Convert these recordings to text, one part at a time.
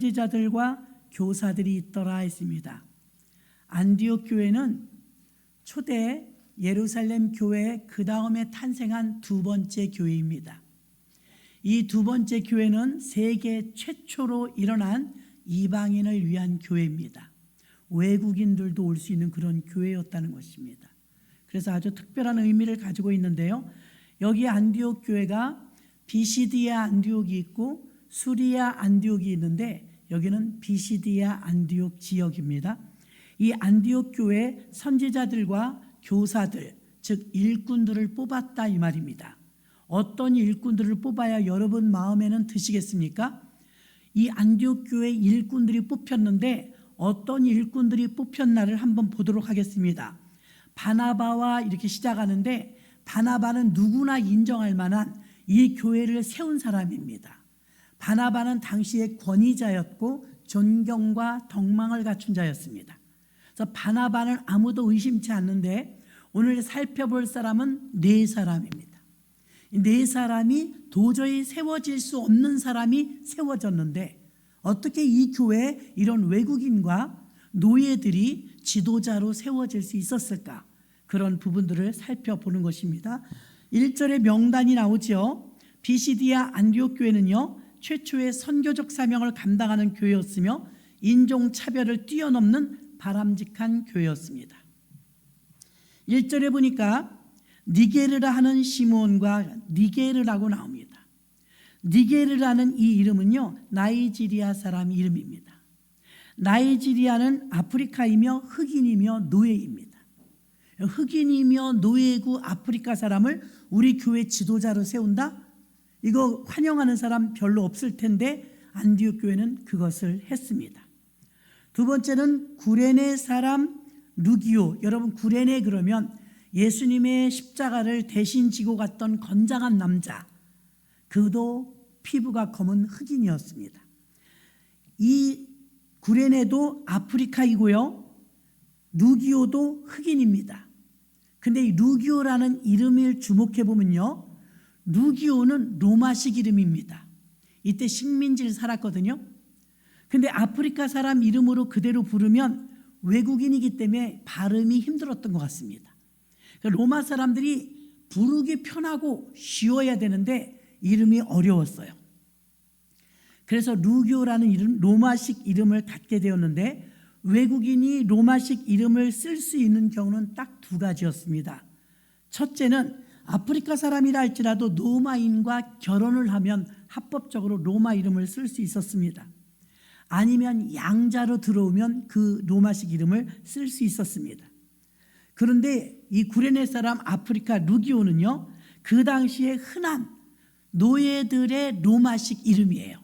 선지자들과 교사들이 있더라 했습니다. 안디옥 교회는 초대 예루살렘 교회 그 다음에 탄생한 두 번째 교회입니다. 이 두 번째 교회는 세계 최초로 일어난 이방인을 위한 교회입니다. 외국인들도 올 수 있는 그런 교회였다는 것입니다. 그래서 아주 특별한 의미를 가지고 있는데요. 여기 안디옥 교회가 비시디아 안디옥이 있고 수리아 안디옥이 있는데 여기는 비시디아 안디옥 지역입니다. 이 안디옥 교회 선지자들과 교사들, 즉 일꾼들을 뽑았다 이 말입니다. 어떤 일꾼들을 뽑아야 여러분 마음에는 드시겠습니까? 이 안디옥 교회 일꾼들이 뽑혔는데 어떤 일꾼들이 뽑혔나를 한번 보도록 하겠습니다. 바나바와 이렇게 시작하는데 바나바는 누구나 인정할 만한 이 교회를 세운 사람입니다. 바나바는 당시의 권위자였고 존경과 덕망을 갖춘 자였습니다. 그래서 바나바는 아무도 의심치 않는데 오늘 살펴볼 사람은 네 사람입니다. 네 사람이 도저히 세워질 수 없는 사람이 세워졌는데 어떻게 이 교회에 이런 외국인과 노예들이 지도자로 세워질 수 있었을까? 그런 부분들을 살펴보는 것입니다. 1절에 명단이 나오죠. 비시디아 안디옥 교회는요, 최초의 선교적 사명을 감당하는 교회였으며 인종차별을 뛰어넘는 바람직한 교회였습니다. 1절에 보니까 니게르라 하는 시몬과 니게르라고 나옵니다. 니게르라는 이 이름은요, 나이지리아 사람 이름입니다. 나이지리아는 아프리카이며 흑인이며 노예입니다. 흑인이며 노예고 아프리카 사람을 우리 교회 지도자로 세운다? 이거 환영하는 사람 별로 없을 텐데 안디옥 교회는 그것을 했습니다. 두 번째는 구레네 사람 루기오. 여러분 구레네 그러면 예수님의 십자가를 대신 지고 갔던 건장한 남자, 그도 피부가 검은 흑인이었습니다. 이 구레네도 아프리카이고요, 루기오도 흑인입니다. 근데 이 루기오라는 이름을 주목해 보면요, 루기오는 로마식 이름입니다. 이때 식민지를 살았거든요. 근데 아프리카 사람 이름으로 그대로 부르면 외국인이기 때문에 발음이 힘들었던 것 같습니다. 로마 사람들이 부르기 편하고 쉬워야 되는데 이름이 어려웠어요. 그래서 루기오라는 이름, 로마식 이름을 갖게 되었는데 외국인이 로마식 이름을 쓸 수 있는 경우는 딱 두 가지였습니다. 첫째는 아프리카 사람이라 할지라도 로마인과 결혼을 하면 합법적으로 로마 이름을 쓸 수 있었습니다. 아니면 양자로 들어오면 그 로마식 이름을 쓸 수 있었습니다. 그런데 이 구레네 사람 아프리카 루기오는요, 그 당시에 흔한 노예들의 로마식 이름이에요.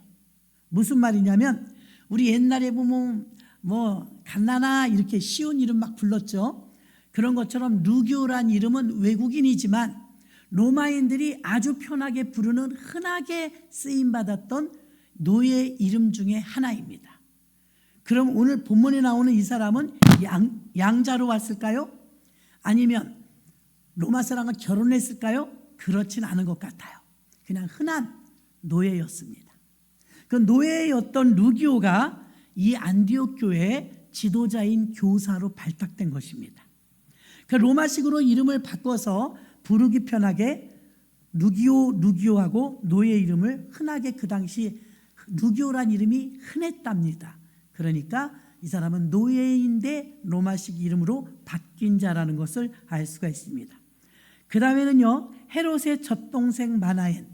무슨 말이냐면 우리 옛날에 보면 뭐 갓나나 이렇게 쉬운 이름 막 불렀죠. 그런 것처럼 루기오란 이름은 외국인이지만 로마인들이 아주 편하게 부르는 흔하게 쓰임받았던 노예 이름 중에 하나입니다. 그럼 오늘 본문에 나오는 이 사람은 양자로 왔을까요? 아니면 로마 사람과 결혼했을까요? 그렇진 않은 것 같아요. 그냥 흔한 노예였습니다. 그 노예였던 루기오가 이 안디옥 교회의 지도자인 교사로 발탁된 것입니다. 그 로마식으로 이름을 바꿔서 부르기 편하게 루기오하고 노예 이름을 흔하게 그 당시 루기오란 이름이 흔했답니다. 그러니까 이 사람은 노예인데 로마식 이름으로 바뀐 자라는 것을 알 수가 있습니다. 그 다음에는요, 헤롯의 젖동생 마나엔.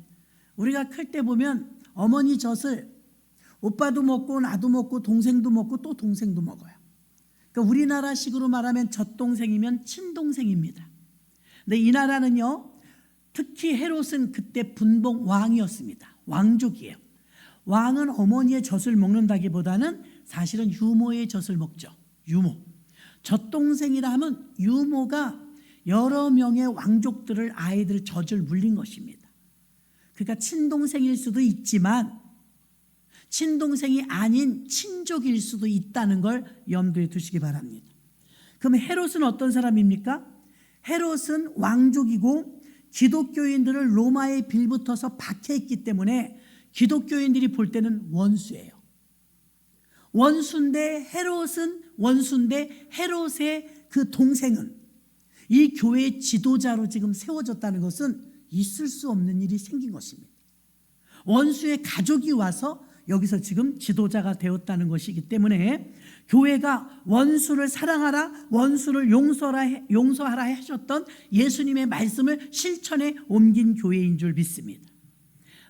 우리가 클 때 보면 어머니 젖을 오빠도 먹고 나도 먹고 동생도 먹고 또 동생도 먹어요. 그러니까 우리나라식으로 말하면 젖동생이면 친동생입니다. 근데 이 나라는요, 특히 헤롯은 그때 분봉 왕이었습니다. 왕족이에요. 왕은 어머니의 젖을 먹는다기보다는 사실은 유모의 젖을 먹죠. 유모. 젖동생이라 하면 유모가 여러 명의 왕족들을 아이들 젖을 물린 것입니다. 그러니까 친동생일 수도 있지만 친동생이 아닌 친족일 수도 있다는 걸 염두에 두시기 바랍니다. 그럼 헤롯은 어떤 사람입니까? 헤롯은 왕족이고 기독교인들을 로마에 빌붙어서 박해했기 때문에 기독교인들이 볼 때는 원수예요. 원수인데 헤롯의 그 동생은 이 교회의 지도자로 지금 세워졌다는 것은 있을 수 없는 일이 생긴 것입니다. 원수의 가족이 와서 여기서 지금 지도자가 되었다는 것이기 때문에 교회가 원수를 사랑하라, 원수를 용서하라 하셨던 예수님의 말씀을 실천에 옮긴 교회인 줄 믿습니다.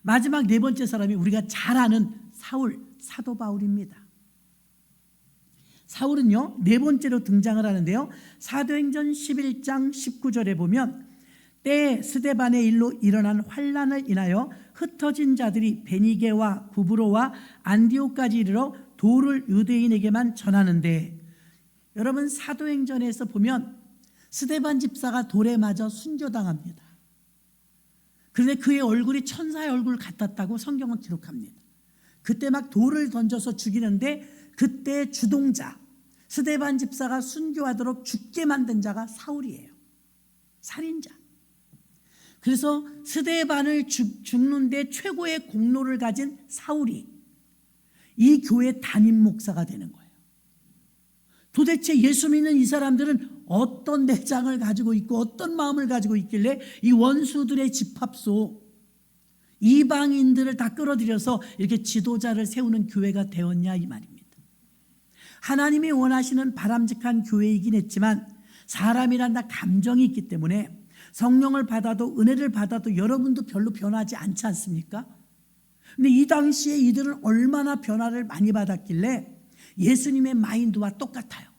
마지막 네 번째 사람이 우리가 잘 아는 사도 바울입니다. 사울은요, 네 번째로 등장을 하는데요, 사도행전 11장 19절에 보면 때에 스데반의 일로 일어난 환난을 인하여 흩어진 자들이 베니게와 구브로와 안디옥까지 이르러 도를 유대인에게만 전하는데, 여러분 사도행전에서 보면 스데반 집사가 돌에 맞아 순교당합니다. 그런데 그의 얼굴이 천사의 얼굴 같았다고 성경은 기록합니다. 그때 막 돌을 던져서 죽이는데 그때 주동자 스데반 집사가 순교하도록 죽게 만든 자가 사울이에요. 살인자. 그래서 스데반을 죽는데 최고의 공로를 가진 사울이 이 교회 담임 목사가 되는 거예요. 도대체 예수 믿는 이 사람들은 어떤 내장을 가지고 있고 어떤 마음을 가지고 있길래 이 원수들의 집합소 이방인들을 다 끌어들여서 이렇게 지도자를 세우는 교회가 되었냐 이 말입니다. 하나님이 원하시는 바람직한 교회이긴 했지만 사람이란 다 감정이 있기 때문에 성령을 받아도 은혜를 받아도 여러분도 별로 변하지 않지 않습니까? 근데 이 당시에 이들은 얼마나 변화를 많이 받았길래 예수님의 마인드와 똑같아요.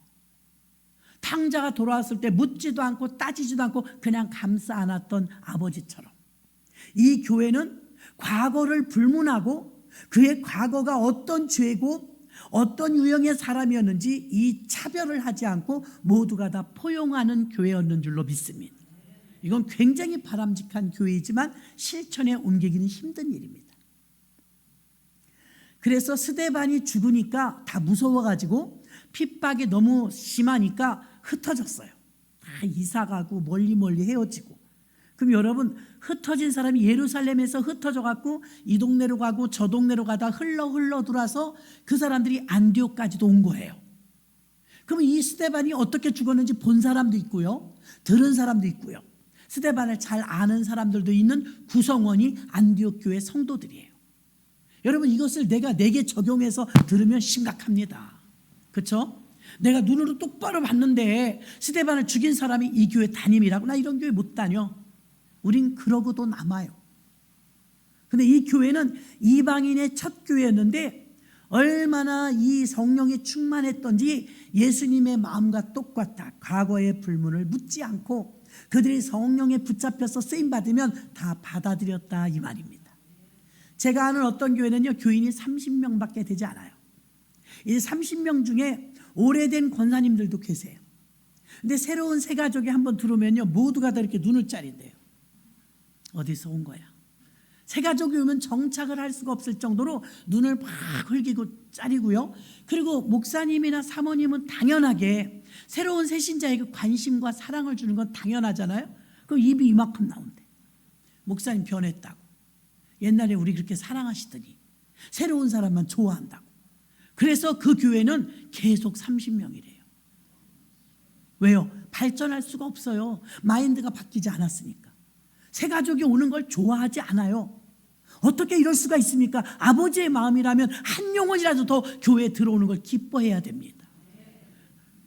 탕자가 돌아왔을 때 묻지도 않고 따지지도 않고 그냥 감싸 안았던 아버지처럼 이 교회는 과거를 불문하고 그의 과거가 어떤 죄고 어떤 유형의 사람이었는지 이 차별을 하지 않고 모두가 다 포용하는 교회였는 줄로 믿습니다. 이건 굉장히 바람직한 교회이지만 실천에 옮기기는 힘든 일입니다. 그래서 스데반이 죽으니까 다 무서워가지고 핍박이 너무 심하니까 흩어졌어요. 다 이사가고 멀리 헤어지고. 그럼 여러분, 흩어진 사람이 예루살렘에서 흩어져갖고 이 동네로 가고 저 동네로 가다 흘러 들어와서 그 사람들이 안디옥까지도 온 거예요. 그럼 이 스데반이 어떻게 죽었는지 본 사람도 있고요, 들은 사람도 있고요, 스데반을 잘 아는 사람들도 있는 구성원이 안디옥 교회 성도들이에요. 여러분, 이것을 내게 적용해서 들으면 심각합니다. 그렇죠? 내가 눈으로 똑바로 봤는데 스데반을 죽인 사람이 이 교회 담임이라고, 나 이런 교회 못 다녀. 우린 그러고도 남아요. 근데 이 교회는 이방인의 첫 교회였는데 얼마나 이 성령이 충만했던지 예수님의 마음과 똑같다. 과거의 불문을 묻지 않고 그들이 성령에 붙잡혀서 쓰임받으면 다 받아들였다 이 말입니다. 제가 아는 어떤 교회는요, 교인이 30명밖에 되지 않아요. 이 30명 중에 오래된 권사님들도 계세요. 근데 새로운 새 가족이 한번 들어오면요, 모두가 다 이렇게 눈을 짜린대요. 어디서 온 거야? 새 가족이 오면 정착을 할 수가 없을 정도로 눈을 막 흘기고 짜리고요. 그리고 목사님이나 사모님은 당연하게 새로운 새 신자에게 관심과 사랑을 주는 건 당연하잖아요. 그럼 입이 이만큼 나온대. 목사님 변했다고. 옛날에 우리 그렇게 사랑하시더니 새로운 사람만 좋아한다고. 그래서 그 교회는 계속 30명이래요. 왜요? 발전할 수가 없어요. 마인드가 바뀌지 않았으니까. 새 가족이 오는 걸 좋아하지 않아요. 어떻게 이럴 수가 있습니까? 아버지의 마음이라면 한 영혼이라도 더 교회에 들어오는 걸 기뻐해야 됩니다.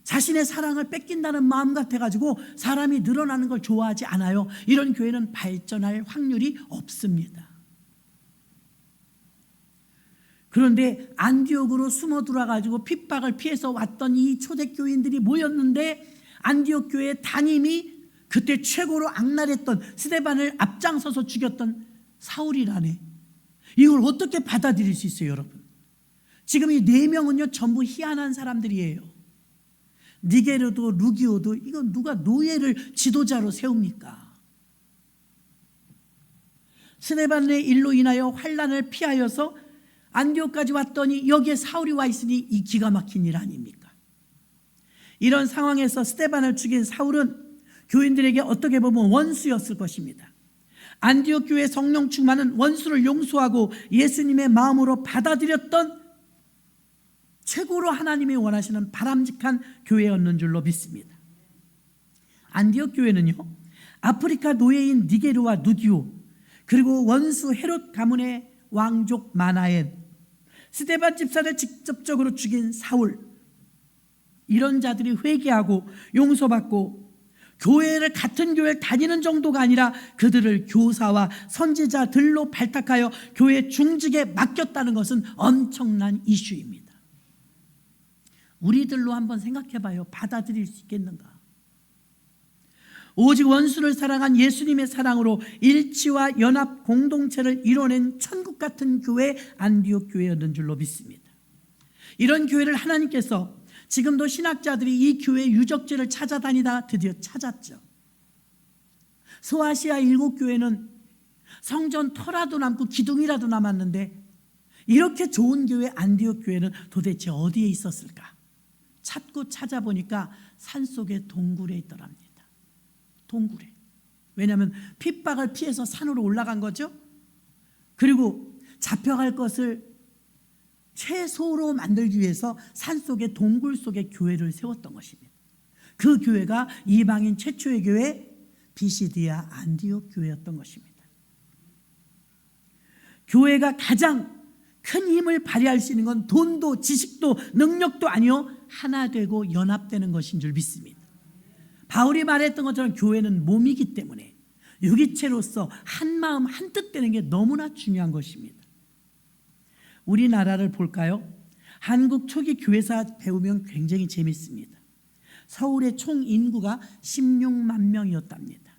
자신의 사랑을 뺏긴다는 마음 같아가지고 사람이 늘어나는 걸 좋아하지 않아요. 이런 교회는 발전할 확률이 없습니다. 그런데 안디옥으로 숨어 들어와가지고 핍박을 피해서 왔던 이 초대교인들이 모였는데 안디옥 교회 담임이 그때 최고로 악랄했던 스데반을 앞장서서 죽였던 사울이라네. 이걸 어떻게 받아들일 수 있어요, 여러분? 지금 이 4명은요 전부 희한한 사람들이에요. 니게르도 루기오도, 이건 누가 노예를 지도자로 세웁니까? 스데반의 일로 인하여 환난을 피하여서 안디옥까지 왔더니 여기에 사울이 와 있으니 이 기가 막힌 일 아닙니까? 이런 상황에서 스데반을 죽인 사울은 교인들에게 어떻게 보면 원수였을 것입니다. 안디옥 교회 성령 충만은 원수를 용서하고 예수님의 마음으로 받아들였던 최고로 하나님이 원하시는 바람직한 교회였는 줄로 믿습니다. 안디옥 교회는요, 아프리카 노예인 니게르와 누디오, 그리고 원수 헤롯 가문의 왕족 마나엔, 스데반 집사를 직접적으로 죽인 사울, 이런 자들이 회개하고 용서받고 교회를 같은 교회를 다니는 정도가 아니라 그들을 교사와 선지자들로 발탁하여 교회 중직에 맡겼다는 것은 엄청난 이슈입니다. 우리들로 한번 생각해봐요. 받아들일 수 있겠는가? 오직 원수를 사랑한 예수님의 사랑으로 일치와 연합 공동체를 이뤄낸 천국 같은 교회, 안디옥 교회였던 줄로 믿습니다. 이런 교회를 하나님께서 지금도 신학자들이 이 교회 유적지를 찾아다니다 드디어 찾았죠. 소아시아 7교회는 성전 터라도 남고 기둥이라도 남았는데 이렇게 좋은 교회 안디옥 교회는 도대체 어디에 있었을까? 찾고 찾아보니까 산속의 동굴에 있더랍니다. 동굴에. 왜냐하면 핍박을 피해서 산으로 올라간 거죠. 그리고 잡혀갈 것을 최소로 만들기 위해서 산속의 동굴 속에 교회를 세웠던 것입니다. 그 교회가 이방인 최초의 교회 비시디아 안디옥 교회였던 것입니다. 교회가 가장 큰 힘을 발휘할 수 있는 건 돈도 지식도 능력도 아니요, 하나 되고 연합되는 것인 줄 믿습니다. 바울이 말했던 것처럼 교회는 몸이기 때문에 유기체로서 한 마음 한 뜻 되는 게 너무나 중요한 것입니다. 우리나라를 볼까요? 한국 초기 교회사 배우면 굉장히 재밌습니다. 서울의 총 인구가 16만 명이었답니다.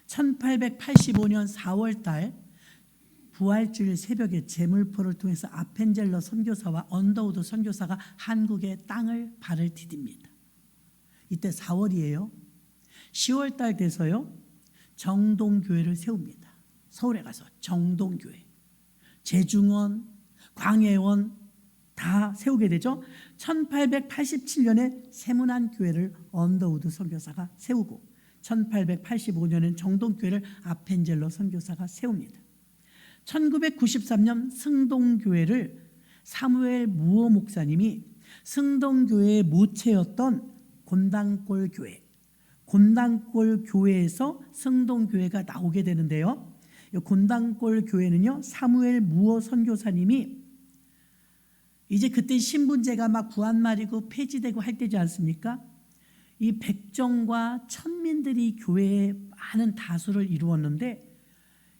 1885년 4월 달 부활주일 새벽에 제물포를 통해서 아펜젤러 선교사와 언더우드 선교사가 한국의 땅을 발을 디딥니다. 이때 4월이에요. 10월 달 돼서요, 정동교회를 세웁니다. 서울에 가서 정동교회, 제중원, 광해원 다 세우게 되죠. 1887년에 세문안교회를 언더우드 선교사가 세우고 1885년엔 정동교회를 아펜젤러 선교사가 세웁니다. 1993년 승동교회를 사무엘 무어 목사님이 승동교회의 모체였던 곤단골 교회, 곤단골 교회에서 승동교회가 나오게 되는데요. 이 곤단골 교회는요, 사무엘 무어 선교사님이 이제 그때 신분제가 막 구한말이고 폐지되고 할 때지 않습니까? 이 백정과 천민들이 교회에 많은 다수를 이루었는데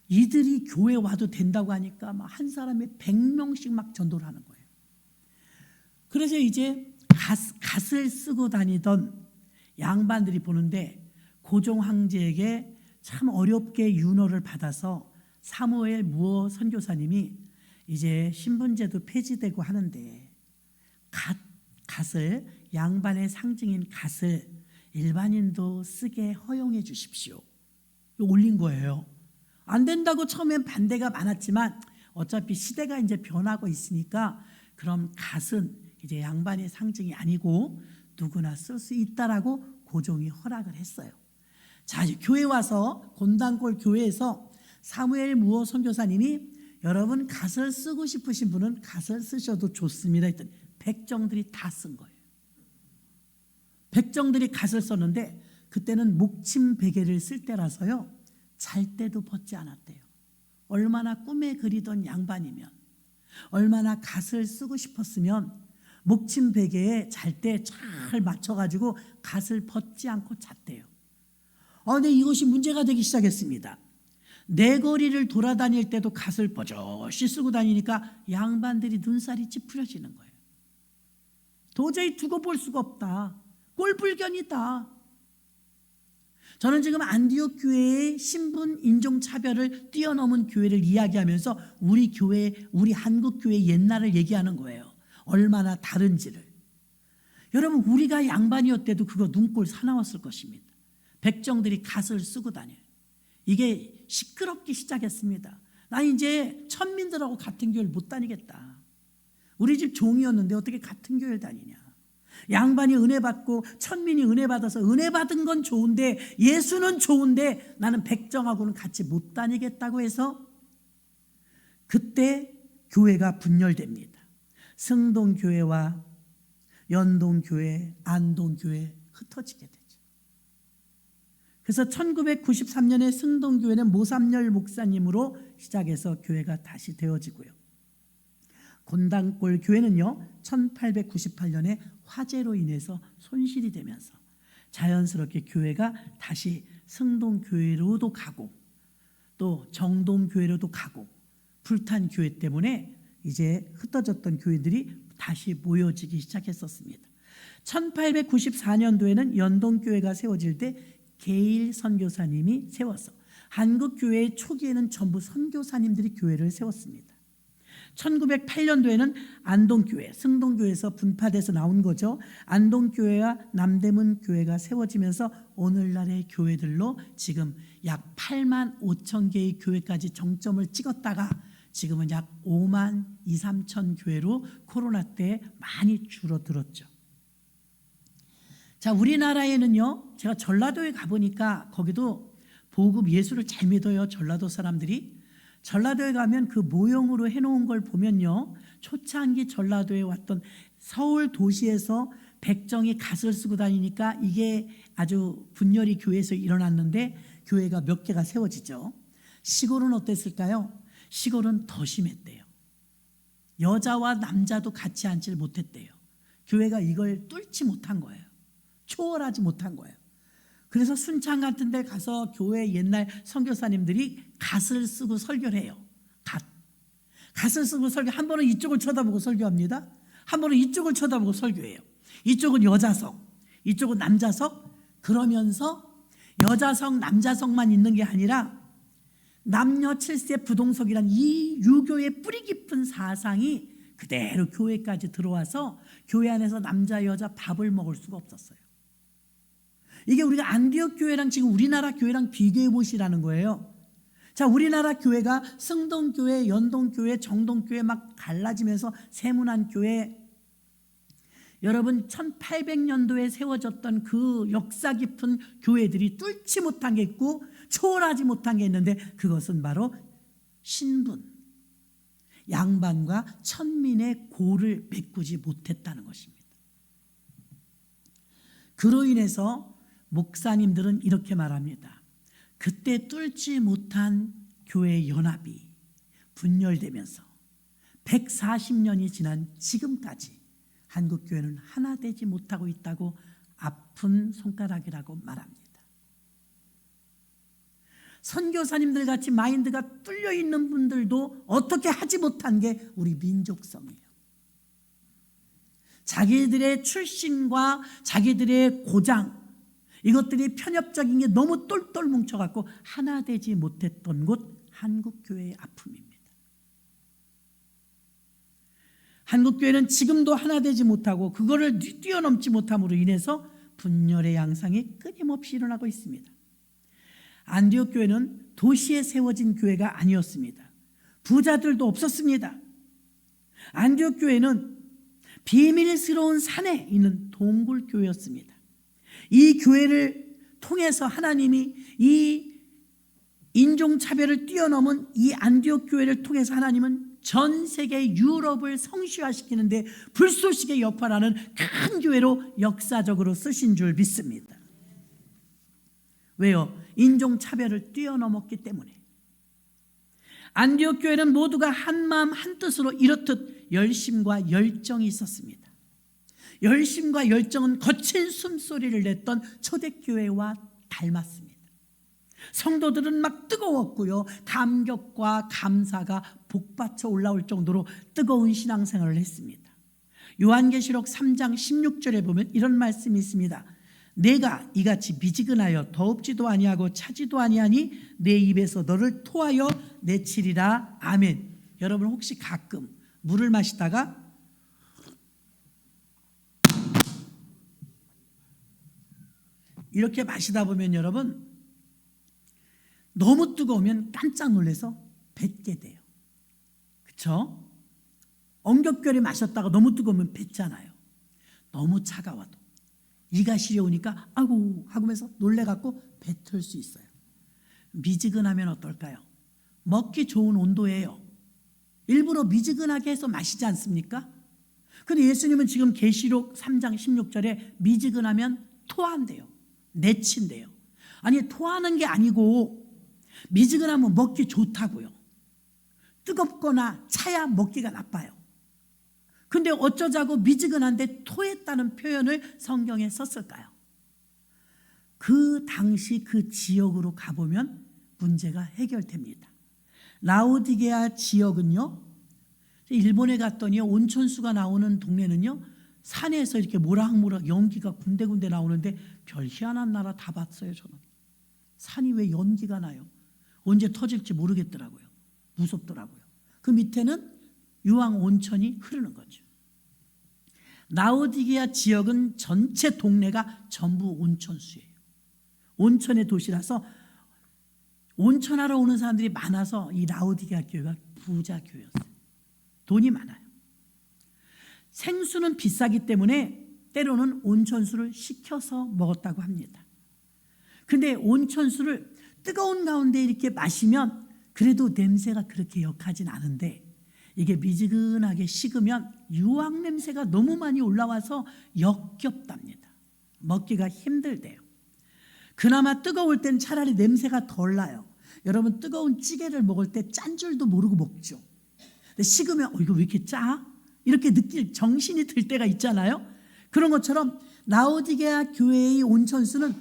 이들이 교회 와도 된다고 하니까 막 한 사람에 100명씩 막 전도를 하는 거예요. 그래서 이제 갓을 쓰고 다니던 양반들이 보는데 고종 황제에게 참 어렵게 윤허를 받아서 사무엘 무어 선교사님이 이제 신분제도 폐지되고 하는데 갓을, 양반의 상징인 갓을 일반인도 쓰게 허용해 주십시오. 올린 거예요. 안 된다고 처음엔 반대가 많았지만 어차피 시대가 이제 변하고 있으니까 그럼 갓은 이제 양반의 상징이 아니고 누구나 쓸 수 있다라고 고종이 허락을 했어요. 자, 교회 와서 곤단골 교회에서 사무엘 무어 선교사님이 여러분 갓을 쓰고 싶으신 분은 갓을 쓰셔도 좋습니다 했더니 백정들이 다 쓴 거예요. 백정들이 갓을 썼는데 그때는 목침 베개를 쓸 때라서요, 잘 때도 벗지 않았대요. 얼마나 꿈에 그리던 양반이면, 얼마나 갓을 쓰고 싶었으면 목침 베개에 잘 때 잘 맞춰가지고 갓을 벗지 않고 잤대요. 근데 이것이 문제가 되기 시작했습니다. 내거리를 돌아다닐 때도 갓을 버젓이 쓰고 다니니까 양반들이 눈살이 찌푸려지는 거예요. 도저히 두고 볼 수가 없다. 꼴불견이다. 저는 지금 안디옥 교회의 신분 인종차별을 뛰어넘은 교회를 이야기하면서 우리 교회, 우리 한국 교회 옛날을 얘기하는 거예요. 얼마나 다른지를. 여러분, 우리가 양반이었대도 그거 눈꼴 사나웠을 것입니다. 백정들이 갓을 쓰고 다녀요. 이게 시끄럽기 시작했습니다. 나 이제 천민들하고 같은 교회를 못 다니겠다. 우리 집 종이었는데 어떻게 같은 교회를 다니냐. 양반이 은혜 받고 천민이 은혜 받아서 은혜 받은 건 좋은데, 예수는 좋은데 나는 백정하고는 같이 못 다니겠다고 해서 그때 교회가 분열됩니다. 승동교회와 연동교회, 안동교회 흩어지게 되죠. 그래서 1993년에 승동교회는 모삼열 목사님으로 시작해서 교회가 다시 되어지고요. 곤당골 교회는요 1898년에 화재로 인해서 손실이 되면서 자연스럽게 교회가 다시 승동교회로도 가고 또 정동교회로도 가고 불탄 교회 때문에 이제 흩어졌던 교회들이 다시 모여지기 시작했었습니다. 1894년도에는 연동교회가 세워질 때 게일 선교사님이 세워서 한국교회의 초기에는 전부 선교사님들이 교회를 세웠습니다. 1908년도에는 안동교회, 승동교회에서 분파돼서 나온 거죠. 안동교회와 남대문 교회가 세워지면서 오늘날의 교회들로 지금 약 8만 5천 개의 교회까지 정점을 찍었다가 지금은 약 5만 2, 3천 교회로 코로나 때 많이 줄어들었죠. 자, 우리나라에는요, 제가 전라도에 가보니까 거기도 보급 예수를 잘 믿어요. 전라도 사람들이. 전라도에 가면 그 모형으로 해놓은 걸 보면요, 초창기 전라도에 왔던 서울 도시에서 백정이 갓을 쓰고 다니니까 이게 아주 분열이 교회에서 일어났는데 교회가 몇 개가 세워지죠. 시골은 어땠을까요? 시골은 더 심했대요. 여자와 남자도 같이 앉질 못했대요. 교회가 이걸 뚫지 못한 거예요. 초월하지 못한 거예요. 그래서 순창 같은 데 가서 교회 옛날 선교사님들이 갓을 쓰고 설교를 해요. 갓을 쓰고 설교, 한 번은 이쪽을 쳐다보고 설교합니다. 한 번은 이쪽을 쳐다보고 설교해요. 이쪽은 여자석, 이쪽은 남자석. 그러면서 여자석, 남자석만 있는 게 아니라 남녀 7세 부동석이란 이 유교의 뿌리 깊은 사상이 그대로 교회까지 들어와서 교회 안에서 남자 여자 밥을 먹을 수가 없었어요. 이게 우리가 안디옥 교회랑 지금 우리나라 교회랑 비교해 보시라는 거예요. 자, 우리나라 교회가 승동교회, 연동교회, 정동교회 막 갈라지면서 세문안교회, 여러분 1800년도에 세워졌던 그 역사 깊은 교회들이 뚫지 못한 게 있고 초월하지 못한 게 있는데 그것은 바로 신분, 양반과 천민의 고를 메꾸지 못했다는 것입니다. 그로 인해서 목사님들은 이렇게 말합니다. 그때 뚫지 못한 교회 연합이 분열되면서 140년이 지난 지금까지 한국교회는 하나 되지 못하고 있다고 아픈 손가락이라고 말합니다. 선교사님들 같이 마인드가 뚫려 있는 분들도 어떻게 하지 못한 게 우리 민족성이에요. 자기들의 출신과 자기들의 고장, 이것들이 편협적인 게 너무 똘똘 뭉쳐갖고 하나 되지 못했던 곳 한국교회의 아픔입니다. 한국교회는 지금도 하나 되지 못하고 그거를 뛰어넘지 못함으로 인해서 분열의 양상이 끊임없이 일어나고 있습니다. 안디옥 교회는 도시에 세워진 교회가 아니었습니다. 부자들도 없었습니다. 안디옥 교회는 비밀스러운 산에 있는 동굴교회였습니다. 이 교회를 통해서 하나님이 이 인종차별을 뛰어넘은 이 안디옥 교회를 통해서 하나님은 전 세계 유럽을 성취화시키는데 불쏘시개 여파라는 큰 교회로 역사적으로 쓰신 줄 믿습니다. 왜요? 인종차별을 뛰어넘었기 때문에. 안디옥 교회는 모두가 한마음 한뜻으로 이렇듯 열심과 열정이 있었습니다. 열심과 열정은 거친 숨소리를 냈던 초대교회와 닮았습니다. 성도들은 막 뜨거웠고요. 감격과 감사가 복받쳐 올라올 정도로 뜨거운 신앙생활을 했습니다. 요한계시록 3장 16절에 보면 이런 말씀이 있습니다. 내가 이같이 미지근하여 더웁지도 아니하고 차지도 아니하니 내 입에서 너를 토하여 내치리라. 아멘. 여러분 혹시 가끔 물을 마시다가 이렇게 마시다 보면 여러분 너무 뜨거우면 깜짝 놀라서 뱉게 돼요. 그렇죠? 엉겹결에 마셨다가 너무 뜨거우면 뱉잖아요. 너무 차가워도 이가 시려우니까 아이고 하면서 놀래갖고 뱉을 수 있어요. 미지근하면 어떨까요? 먹기 좋은 온도예요. 일부러 미지근하게 해서 마시지 않습니까? 근데 예수님은 지금 계시록 3장 16절에 미지근하면 토한대요. 내친대요. 아니, 토하는 게 아니고 미지근하면 먹기 좋다고요. 뜨겁거나 차야 먹기가 나빠요. 근데 어쩌자고 미지근한데 토했다는 표현을 성경에 썼을까요? 그 당시 그 지역으로 가보면 문제가 해결됩니다. 라오디게아 지역은요, 일본에 갔더니 온천수가 나오는 동네는요, 산에서 이렇게 모락모락 연기가 군데군데 나오는데 별 희한한 나라 다 봤어요. 저는 산이 왜 연기가 나요? 언제 터질지 모르겠더라고요. 무섭더라고요. 그 밑에는 유황 온천이 흐르는 거죠. 라오디게아 지역은 전체 동네가 전부 온천수예요. 온천의 도시라서 온천하러 오는 사람들이 많아서 이 라오디게아 교회가 부자 교회였어요. 돈이 많아요. 생수는 비싸기 때문에 때로는 온천수를 시켜서 먹었다고 합니다. 근데 온천수를 뜨거운 가운데 이렇게 마시면 그래도 냄새가 그렇게 역하진 않은데 이게 미지근하게 식으면 유황 냄새가 너무 많이 올라와서 역겹답니다. 먹기가 힘들대요. 그나마 뜨거울 땐 차라리 냄새가 덜 나요. 여러분, 뜨거운 찌개를 먹을 때 짠 줄도 모르고 먹죠. 근데 식으면 이거 왜 이렇게 짜? 이렇게 느낄 정신이 들 때가 있잖아요. 그런 것처럼 라오디게아 교회의 온천수는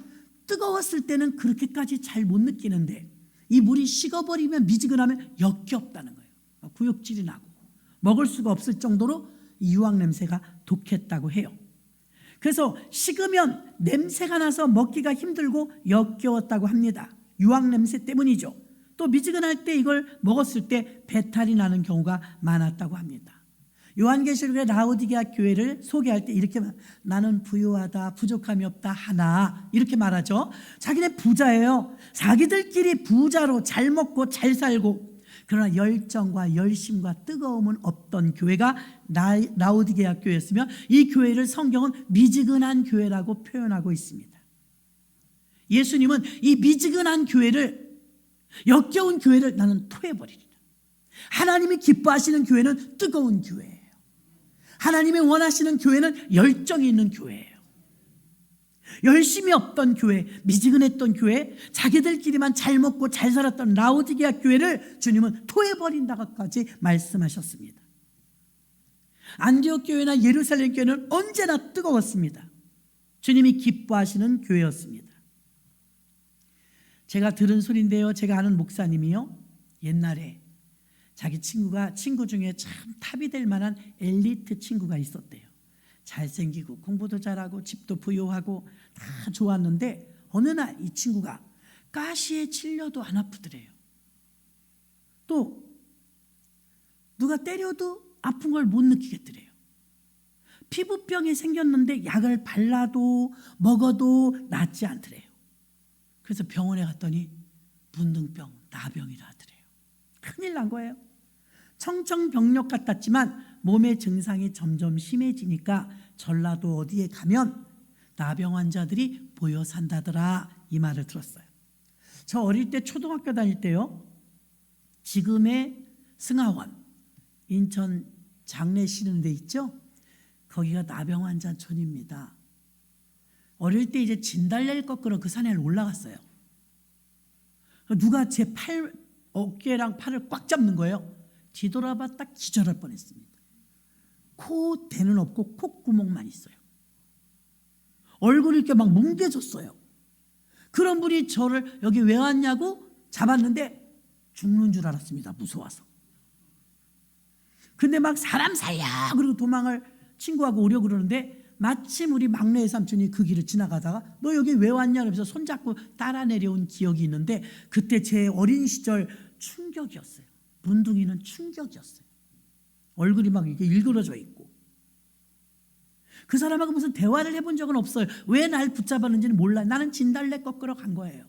뜨거웠을 때는 그렇게까지 잘 못 느끼는데 이 물이 식어버리면 미지근하면 역겹다는 거예요. 구역질이 나고 먹을 수가 없을 정도로 이 유황 냄새가 독했다고 해요. 그래서 식으면 냄새가 나서 먹기가 힘들고 역겨웠다고 합니다. 유황 냄새 때문이죠. 또 미지근할 때 이걸 먹었을 때 배탈이 나는 경우가 많았다고 합니다. 요한계시록의 라오디게아 교회를 소개할 때 이렇게 나는 부유하다, 부족함이 없다 하나 이렇게 말하죠. 자기네 부자예요. 자기들끼리 부자로 잘 먹고 잘 살고, 그러나 열정과 열심과 뜨거움은 없던 교회가 라오디게아 교회였으며 이 교회를 성경은 미지근한 교회라고 표현하고 있습니다. 예수님은 이 미지근한 교회를, 역겨운 교회를 나는 토해버리리라. 하나님이 기뻐하시는 교회는 뜨거운 교회예요. 하나님이 원하시는 교회는 열정이 있는 교회예요. 열심이 없던 교회, 미지근했던 교회, 자기들끼리만 잘 먹고 잘 살았던 라오디게아 교회를 주님은 토해버린다고까지 말씀하셨습니다. 안디옥 교회나 예루살렘 교회는 언제나 뜨거웠습니다. 주님이 기뻐하시는 교회였습니다. 제가 들은 소리인데요, 제가 아는 목사님이요, 옛날에 자기 친구 중에 참 탑이 될 만한 엘리트 친구가 있었대요. 잘생기고 공부도 잘하고 집도 부유하고 다 좋았는데 어느 날 이 친구가 가시에 찔려도 안 아프더래요. 또 누가 때려도 아픈 걸 못 느끼겠더래요. 피부병이 생겼는데 약을 발라도 먹어도 낫지 않더래요. 그래서 병원에 갔더니 문둥병, 나병이라 하더래요. 큰일 난 거예요. 청청병력 같았지만 몸의 증상이 점점 심해지니까 전라도 어디에 가면 나병 환자들이 모여 산다더라, 이 말을 들었어요. 저 어릴 때 초등학교 다닐 때요, 지금의 승하원, 인천 장례 치는 데 있죠? 거기가 나병 환자촌입니다. 어릴 때 이제 진달래를 꺾으러 그 산에 올라갔어요. 누가 제 어깨랑 팔을 꽉 잡는 거예요. 뒤돌아봤다 기절할 뻔했습니다. 코 대는 없고 콧구멍만 있어요. 얼굴이 이렇게 막 뭉개졌어요. 그런 분이 저를 여기 왜 왔냐고 잡았는데 죽는 줄 알았습니다. 무서워서. 근데 막 사람 살려 그리고 도망을 친구하고 오려고 그러는데 마침 우리 막내 삼촌이 그 길을 지나가다가 너 여기 왜 왔냐 그러면서 손잡고 따라 내려온 기억이 있는데 그때 제 어린 시절 충격이었어요. 문둥이는 충격이었어요. 얼굴이 막 이렇게 일그러져 있고. 그 사람하고 무슨 대화를 해본 적은 없어요. 왜 날 붙잡았는지는 몰라요. 나는 진달래 꺾으러 간 거예요.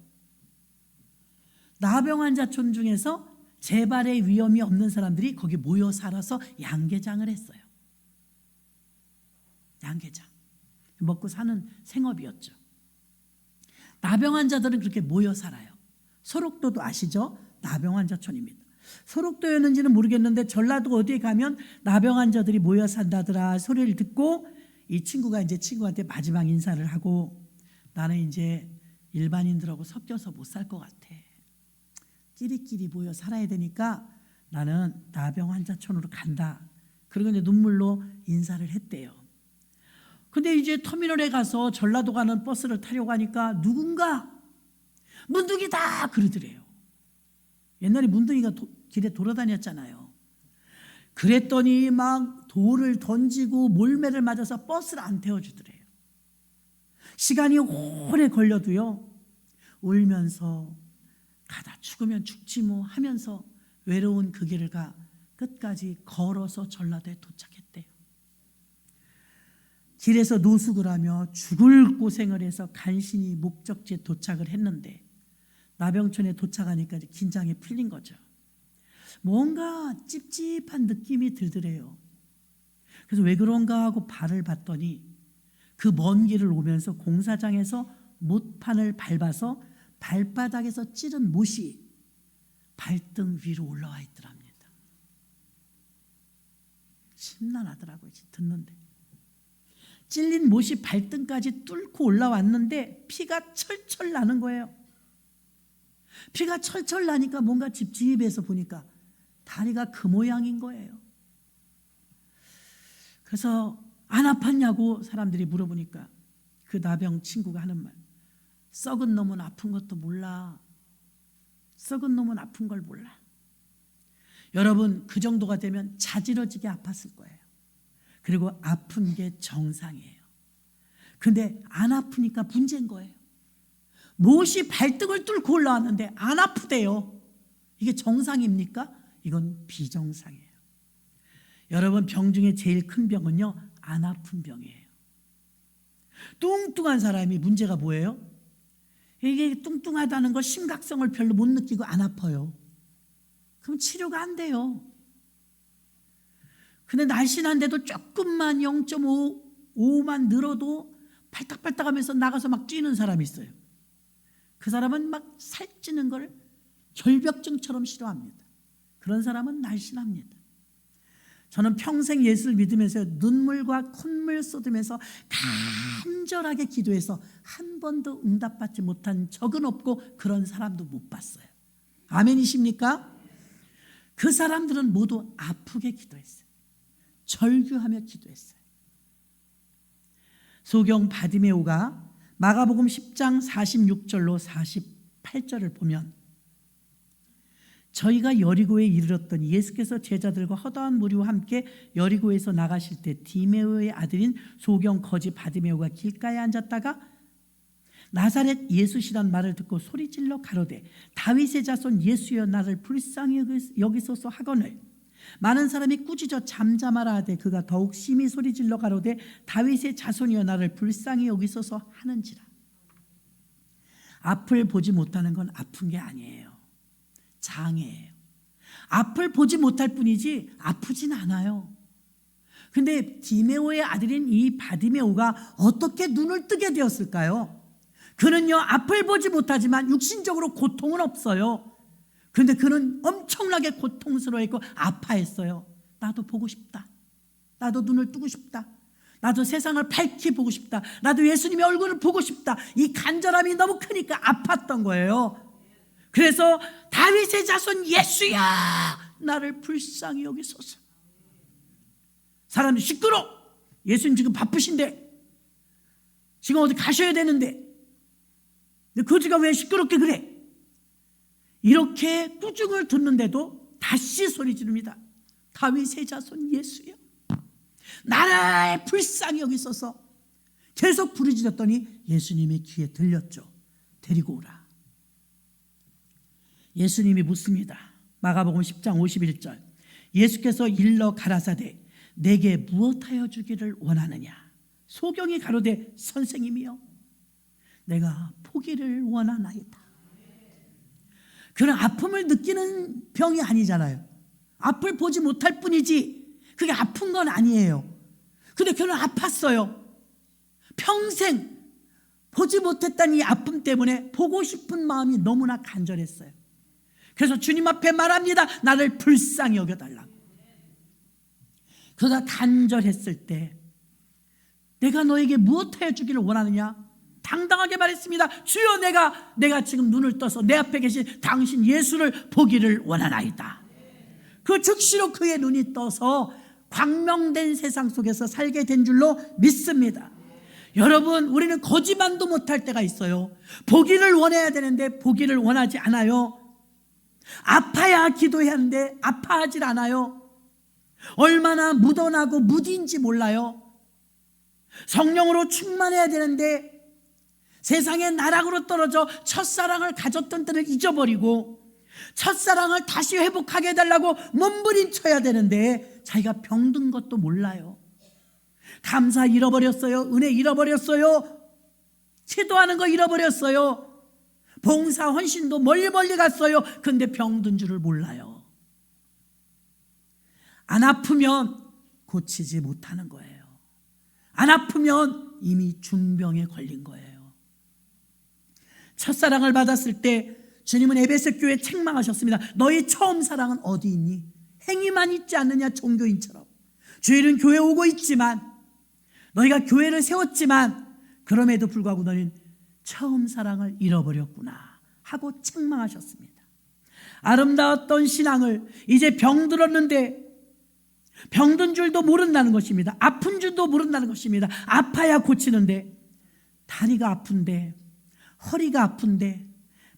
나병 환자촌 중에서 재발의 위험이 없는 사람들이 거기 모여 살아서 양계장을 했어요. 양계장. 먹고 사는 생업이었죠. 나병 환자들은 그렇게 모여 살아요. 소록도도 아시죠? 나병 환자촌입니다. 소록도였는지는 모르겠는데 전라도 어디에 가면 나병 환자들이 모여 산다더라 소리를 듣고 이 친구가 이제 친구한테 마지막 인사를 하고 나는 이제 일반인들하고 섞여서 못 살 것 같아. 끼리끼리 모여 살아야 되니까 나는 나병 환자촌으로 간다. 그리고 이제 눈물로 인사를 했대요. 근데 이제 터미널에 가서 전라도 가는 버스를 타려고 하니까 누군가 문둥이다 그러더래요. 옛날에 문둥이가 길에 돌아다녔잖아요. 그랬더니 막 돌을 던지고 몰매를 맞아서 버스를 안 태워주더래요. 시간이 오래 걸려도요 울면서 가다 죽으면 죽지 뭐 하면서 외로운 그 길을 가 끝까지 걸어서 전라도에 도착했대요. 길에서 노숙을 하며 죽을 고생을 해서 간신히 목적지에 도착을 했는데 나병촌에 도착하니까 긴장이 풀린 거죠. 뭔가 찝찝한 느낌이 들더래요. 그래서 왜 그런가 하고 발을 봤더니 그 먼 길을 오면서 공사장에서 못판을 밟아서 발바닥에서 찌른 못이 발등 위로 올라와 있더랍니다. 심란하더라고요. 듣는데. 찔린 못이 발등까지 뚫고 올라왔는데 피가 철철 나는 거예요. 피가 철철 나니까 뭔가 찝찝해서 보니까 다리가 그 모양인 거예요. 그래서 안 아팠냐고 사람들이 물어보니까 그 나병 친구가 하는 말, 썩은 놈은 아픈 것도 몰라. 썩은 놈은 아픈 걸 몰라. 여러분 그 정도가 되면 자지러지게 아팠을 거예요. 그리고 아픈 게 정상이에요. 근데 안 아프니까 문제인 거예요. 못이 발등을 뚫고 올라왔는데 안 아프대요. 이게 정상입니까? 이건 비정상이에요. 여러분 병 중에 제일 큰 병은요 안 아픈 병이에요. 뚱뚱한 사람이 문제가 뭐예요? 이게 뚱뚱하다는 걸 심각성을 별로 못 느끼고 안 아파요. 그럼 치료가 안 돼요. 근데 날씬한데도 조금만 0.5만 늘어도 발딱발딱하면서 나가서 막 뛰는 사람이 있어요. 그 사람은 막 살찌는 걸 결벽증처럼 싫어합니다. 그런 사람은 날씬합니다. 저는 평생 예수를 믿으면서 눈물과 콧물 쏟으면서 간절하게 기도해서 한 번도 응답받지 못한 적은 없고 그런 사람도 못 봤어요. 아멘이십니까? 그 사람들은 모두 아프게 기도했어요. 절규하며 기도했어요. 소경 바디메오가 마가복음 10장 46절로 48절을 보면 저희가 여리고에 이르렀더니 예수께서 제자들과 허다한 무리와 함께 여리고에서 나가실 때 디메오의 아들인 소경 거지 바디메오가 길가에 앉았다가 나사렛 예수시란 말을 듣고 소리질러 가로되 다윗의 자손 예수여 나를 불쌍히 여기소서 하거늘 많은 사람이 꾸짖어 잠잠하라 하되 그가 더욱 심히 소리질러 가로되 다윗의 자손이여 나를 불쌍히 여기소서 하는지라. 앞을 보지 못하는 건 아픈 게 아니에요. 장애예요. 앞을 보지 못할 뿐이지 아프진 않아요. 근데 디메오의 아들인 이 바디메오가 어떻게 눈을 뜨게 되었을까요? 그는요 앞을 보지 못하지만 육신적으로 고통은 없어요. 그런데 그는 엄청나게 고통스러워했고 아파했어요. 나도 보고 싶다. 나도 눈을 뜨고 싶다. 나도 세상을 밝히 보고 싶다. 나도 예수님의 얼굴을 보고 싶다. 이 간절함이 너무 크니까 아팠던 거예요. 그래서 다윗의 자손 예수야 나를 불쌍히 여기소서. 사람이 시끄러. 예수님 지금 바쁘신데 지금 어디 가셔야 되는데 근데 거지가 왜 시끄럽게 그래? 이렇게 꾸중을 듣는데도 다시 소리 지릅니다. 다윗의 자손 예수여 나를 불쌍히 여기소서. 계속 부르짖었더니 예수님의 귀에 들렸죠. 데리고 오라. 예수님이 묻습니다. 마가복음 10장 51절 예수께서 일러 가라사대 내게 무엇하여 주기를 원하느냐. 소경이 가로되 선생님이여 내가 포기를 원하나이다. 그런 아픔을 느끼는 병이 아니잖아요. 앞을 보지 못할 뿐이지 그게 아픈 건 아니에요. 근데 그는 아팠어요. 평생 보지 못했다는 이 아픔 때문에 보고 싶은 마음이 너무나 간절했어요. 그래서 주님 앞에 말합니다. 나를 불쌍히 여겨달라고. 그가 간절했을 때 내가 너에게 무엇 해주기를 원하느냐? 당당하게 말했습니다. 주여, 내가 지금 눈을 떠서 내 앞에 계신 당신 예수를 보기를 원하나이다. 그 즉시로 그의 눈이 떠서 광명된 세상 속에서 살게 된 줄로 믿습니다. 여러분, 우리는 거짓말도 못할 때가 있어요. 보기를 원해야 되는데 보기를 원하지 않아요. 아파야 기도해야 하는데 아파하질 않아요. 얼마나 묻어나고 무딘지 몰라요. 성령으로 충만해야 되는데 세상의 나락으로 떨어져 첫사랑을 가졌던 때를 잊어버리고 첫사랑을 다시 회복하게 해달라고 몸부림쳐야 되는데 자기가 병든 것도 몰라요. 감사 잃어버렸어요. 은혜 잃어버렸어요. 기도하는 거 잃어버렸어요. 봉사 헌신도 멀리 갔어요. 근데 병든 줄을 몰라요. 안 아프면 고치지 못하는 거예요. 안 아프면 이미 중병에 걸린 거예요. 첫사랑을 받았을 때 주님은 에베소 교회에 책망하셨습니다. 너희 처음 사랑은 어디 있니? 행위만 있지 않느냐, 종교인처럼. 주일은 교회 오고 있지만, 너희가 교회를 세웠지만 그럼에도 불구하고 너희는 처음 사랑을 잃어버렸구나 하고 책망하셨습니다. 아름다웠던 신앙을 이제 병들었는데 병든 줄도 모른다는 것입니다. 아픈 줄도 모른다는 것입니다. 아파야 고치는데, 다리가 아픈데, 허리가 아픈데,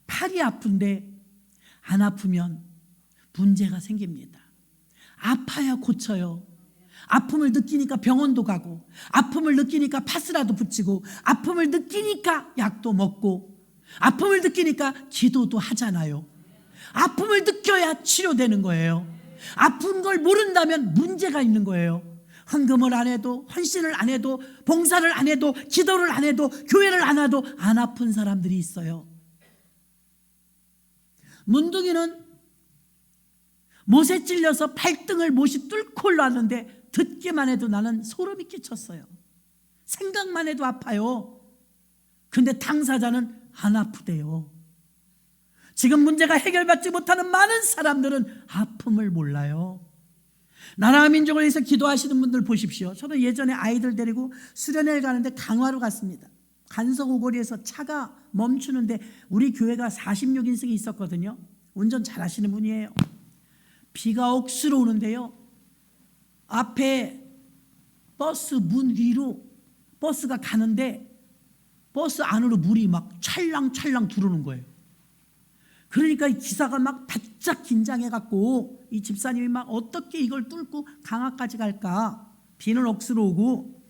팔이 아픈데 안 아프면 문제가 생깁니다. 아파야 고쳐요. 아픔을 느끼니까 병원도 가고, 아픔을 느끼니까 파스라도 붙이고, 아픔을 느끼니까 약도 먹고, 아픔을 느끼니까 기도도 하잖아요. 아픔을 느껴야 치료되는 거예요. 아픈 걸 모른다면 문제가 있는 거예요. 헌금을 안 해도, 헌신을 안 해도, 봉사를 안 해도, 기도를 안 해도, 교회를 안 해도 안 아픈 사람들이 있어요. 문둥이는 못에 찔려서 발등을 못이 뚫고 올라왔는데 듣기만 해도 나는 소름이 끼쳤어요. 생각만 해도 아파요. 근데 당사자는 안 아프대요. 지금 문제가 해결받지 못하는 많은 사람들은 아픔을 몰라요. 나라와 민족을 위해서 기도하시는 분들 보십시오. 저도 예전에 아이들 데리고 수련회를 가는데 강화로 갔습니다. 간석오거리에서 차가 멈추는데 우리 교회가 46인승이 있었거든요. 운전 잘하시는 분이에요. 비가 억수로 오는데요, 앞에 버스 문 위로 버스가 가는데 버스 안으로 물이 막 찰랑찰랑 들어오는 거예요. 그러니까 이 기사가 막 바짝 긴장해갖고 이 집사님이 막 어떻게 이걸 뚫고 강화까지 갈까, 비는 억수로 오고.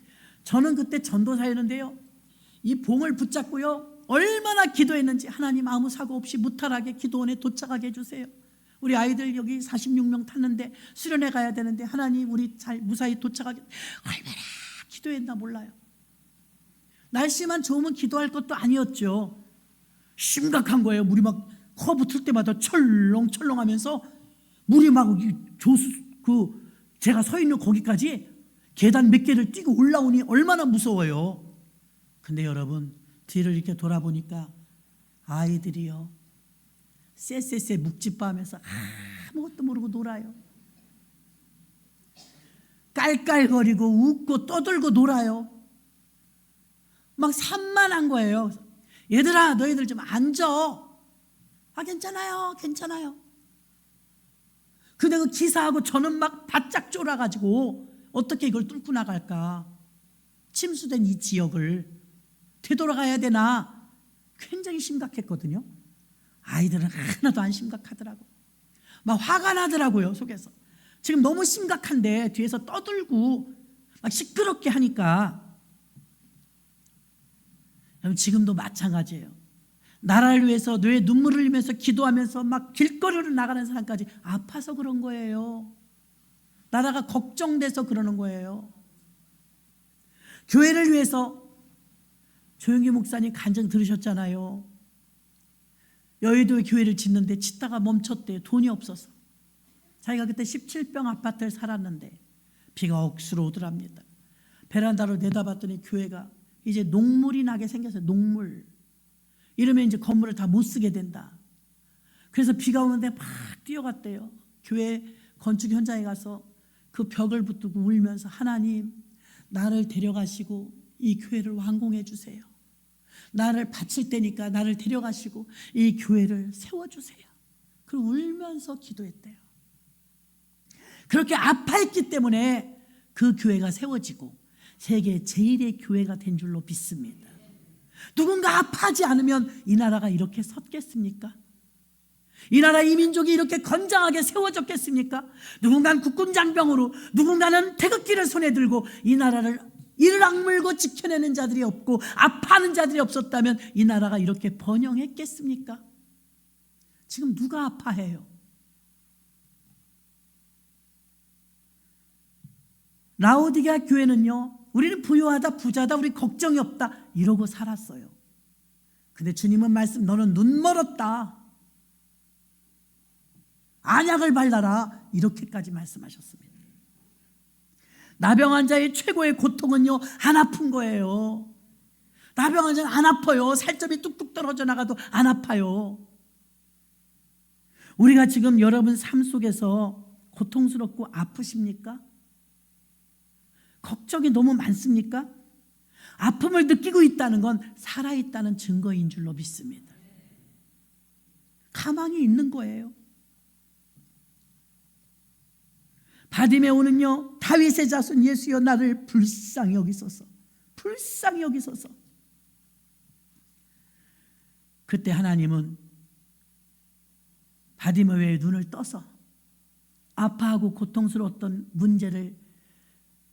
저는 그때 전도사였는데요, 이 봉을 붙잡고요 얼마나 기도했는지, 하나님 아무 사고 없이 무탈하게 기도원에 도착하게 해주세요. 우리 아이들 여기 46명 탔는데 수련회 가야 되는데 하나님 우리 잘 무사히 도착하게. 얼마나 기도했나 몰라요. 날씨만 좋으면 기도할 것도 아니었죠. 심각한 거예요. 물이 막 커브 틀 때마다 철렁철렁하면서 물이 막 제가 서 있는 거기까지 계단 몇 개를 뛰고 올라오니 얼마나 무서워요. 근데 여러분, 뒤를 이렇게 돌아보니까 아이들이요 쎄쎄쎄 묵찌빠하면서 아무것도 모르고 놀아요. 깔깔거리고 웃고 떠들고 놀아요. 막 산만한 거예요. 얘들아, 너희들 좀 앉아. 괜찮아요, 괜찮아요. 근데 그 기사하고 저는 막 바짝 쫄아가지고 어떻게 이걸 뚫고 나갈까, 침수된 이 지역을 되돌아가야 되나 굉장히 심각했거든요. 아이들은 하나도 안 심각하더라고. 막 화가 나더라고요, 속에서. 지금 너무 심각한데 뒤에서 떠들고 막 시끄럽게 하니까. 지금도 마찬가지예요. 나라를 위해서 뇌에 눈물을 흘리면서 기도하면서 막 길거리로 나가는 사람까지 아파서 그런 거예요. 나라가 걱정돼서 그러는 거예요. 교회를 위해서 조영기 목사님 간증 들으셨잖아요. 여의도에 교회를 짓는데 짓다가 멈췄대요. 돈이 없어서. 자기가 그때 17평 아파트를 살았는데 비가 억수로 오더랍니다. 베란다로 내다봤더니 교회가 이제 녹물이 나게 생겼어요. 녹물. 이러면 이제 건물을 다 못 쓰게 된다. 그래서 비가 오는데 막 뛰어갔대요. 교회 건축 현장에 가서 그 벽을 붙들고 울면서 하나님, 나를 데려가시고 이 교회를 완공해 주세요. 나를 바칠 때니까 나를 데려가시고 이 교회를 세워주세요. 그리고 울면서 기도했대요. 그렇게 아파했기 때문에 그 교회가 세워지고 세계 제일의 교회가 된 줄로 믿습니다. 누군가 아파하지 않으면 이 나라가 이렇게 섰겠습니까? 이 나라 이 민족이 이렇게 건장하게 세워졌겠습니까? 누군가는 국군장병으로, 누군가는 태극기를 손에 들고 이 나라를 이를 악물고 지켜내는 자들이 없고 아파하는 자들이 없었다면 이 나라가 이렇게 번영했겠습니까? 지금 누가 아파해요? 라오디게아 교회는요, 우리는 부유하다, 부자다, 우리 걱정이 없다 이러고 살았어요. 근데 주님은 말씀, 너는 눈 멀었다, 안약을 발라라, 이렇게까지 말씀하셨습니다. 나병 환자의 최고의 고통은요, 안 아픈 거예요. 나병 환자는 안 아파요. 살점이 뚝뚝 떨어져 나가도 안 아파요. 우리가 지금 여러분 삶 속에서 고통스럽고 아프십니까? 걱정이 너무 많습니까? 아픔을 느끼고 있다는 건 살아있다는 증거인 줄로 믿습니다. 가망이 있는 거예요. 바디메오는요, 다윗의 자손 예수여 나를 불쌍히 여기소서, 불쌍히 여기소서. 그때 하나님은 바디메오의 눈을 떠서 아파하고 고통스러웠던 문제를,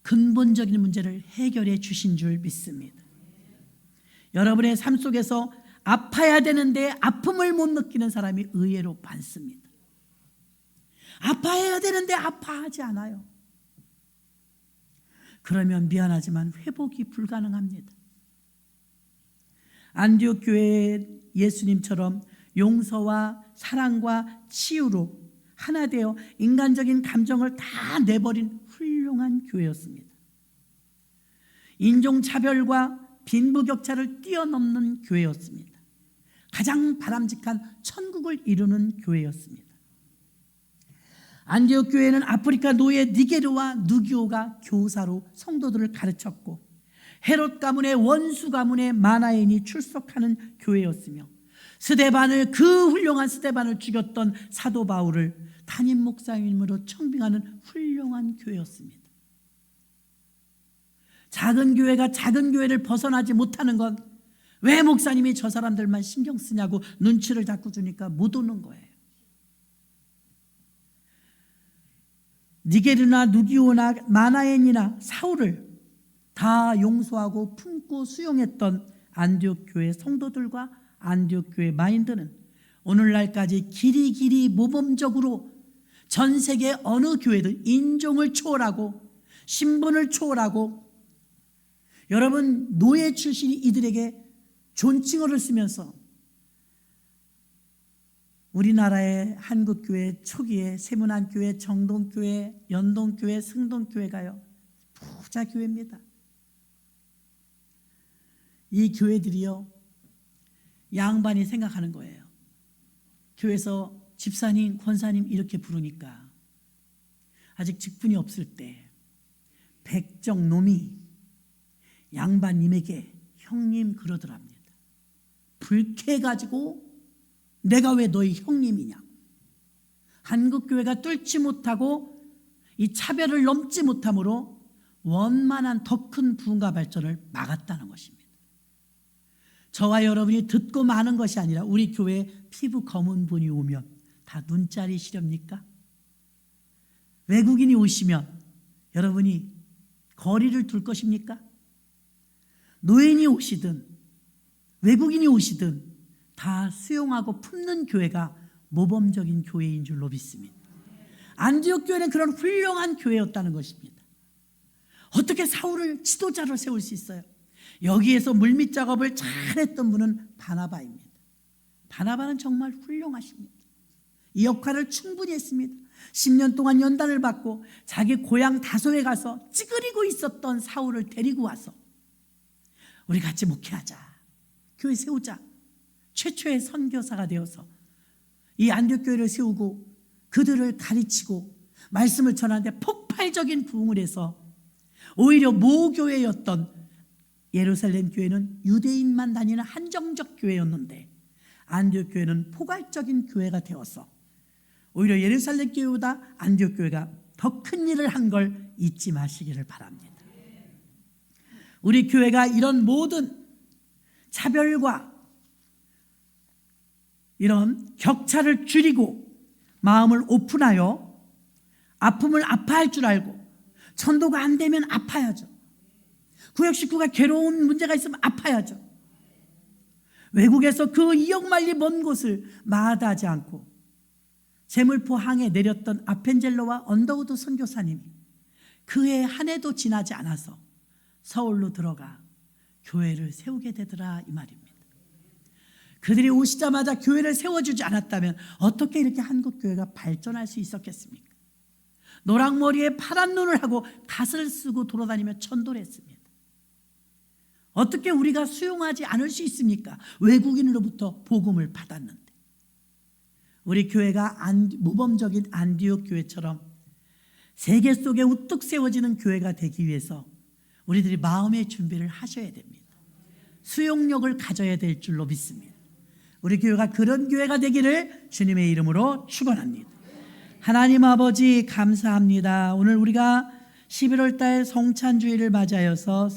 근본적인 문제를 해결해 주신 줄 믿습니다. 여러분의 삶 속에서 아파야 되는데 아픔을 못 느끼는 사람이 의외로 많습니다. 아파해야 되는데 아파하지 않아요. 그러면 미안하지만 회복이 불가능합니다. 안디옥 교회의 예수님처럼 용서와 사랑과 치유로 하나 되어 인간적인 감정을 다 내버린 훌륭한 교회였습니다. 인종차별과 빈부격차를 뛰어넘는 교회였습니다. 가장 바람직한 천국을 이루는 교회였습니다. 안디옥 교회는 아프리카 노예 니게르와 누기오가 교사로 성도들을 가르쳤고 헤롯 가문의 원수 가문의 마나엔이 출석하는 교회였으며 그 훌륭한 스데반을 죽였던 사도 바울을 담임 목사님으로 청빙하는 훌륭한 교회였습니다. 작은 교회가 작은 교회를 벗어나지 못하는 건 왜 목사님이 저 사람들만 신경 쓰냐고 눈치를 자꾸 주니까 못 오는 거예요. 니게르나 누기오나 마나엔이나 사울을 다 용서하고 품고 수용했던 안디옥 교회 성도들과 안디옥 교회 마인드는 오늘날까지 길이 모범적으로 전 세계 어느 교회든 인종을 초월하고 신분을 초월하고, 여러분 노예 출신이 이들에게 존칭어를 쓰면서 우리나라의 한국교회 초기에 세문안교회, 정동교회, 연동교회, 승동교회가요 부자교회입니다. 이 교회들이요, 양반이 생각하는 거예요. 교회에서 집사님, 권사님 이렇게 부르니까 아직 직분이 없을 때 백정놈이 양반님에게 형님 그러더랍니다. 불쾌해가지고 내가 왜 너희 형님이냐. 한국교회가 뚫지 못하고 이 차별을 넘지 못함으로 원만한 더 큰 부흥과 발전을 막았다는 것입니다. 저와 여러분이 듣고 마는 것이 아니라 우리 교회에 피부 검은 분이 오면 다 눈짜리 시렵니까? 외국인이 오시면 여러분이 거리를 둘 것입니까? 노인이 오시든 외국인이 오시든 다 수용하고 품는 교회가 모범적인 교회인 줄로 믿습니다. 안디옥 교회는 그런 훌륭한 교회였다는 것입니다. 어떻게 사울을 지도자로 세울 수 있어요? 여기에서 물밑 작업을 잘했던 분은 바나바입니다. 바나바는 정말 훌륭하십니다. 이 역할을 충분히 했습니다. 10년 동안 연단을 받고 자기 고향 다소에 가서 찌그리고 있었던 사울을 데리고 와서 우리 같이 목회하자, 교회 세우자, 최초의 선교사가 되어서 이 안디옥 교회를 세우고 그들을 가르치고 말씀을 전하는데 폭발적인 부흥을 해서 오히려 모교회였던 예루살렘 교회는 유대인만 다니는 한정적 교회였는데 안디옥 교회는 포괄적인 교회가 되어서 오히려 예루살렘 교회보다 안디옥 교회가 더 큰 일을 한 걸 잊지 마시기를 바랍니다. 우리 교회가 이런 모든 차별과 이런 격차를 줄이고 마음을 오픈하여 아픔을 아파할 줄 알고 전도가 안 되면 아파야죠. 구역 식구가 괴로운 문제가 있으면 아파야죠. 외국에서 그 2억 마일리 먼 곳을 마다하지 않고 제물포 항에 내렸던 아펜젤로와 언더우드 선교사님이 그해 한 해도 지나지 않아서 서울로 들어가 교회를 세우게 되더라 이 말입니다. 그들이 오시자마자 교회를 세워주지 않았다면 어떻게 이렇게 한국 교회가 발전할 수 있었겠습니까? 노랑머리에 파란 눈을 하고 갓을 쓰고 돌아다니며 전도를 했습니다. 어떻게 우리가 수용하지 않을 수 있습니까? 외국인으로부터 복음을 받았는데. 우리 교회가 모범적인 안디옥 교회처럼 세계 속에 우뚝 세워지는 교회가 되기 위해서 우리들이 마음의 준비를 하셔야 됩니다. 수용력을 가져야 될 줄로 믿습니다. 우리 교회가 그런 교회가 되기를 주님의 이름으로 축원합니다. 하나님 아버지 감사합니다. 오늘 우리가 11월 달 성찬주의를 맞이하여서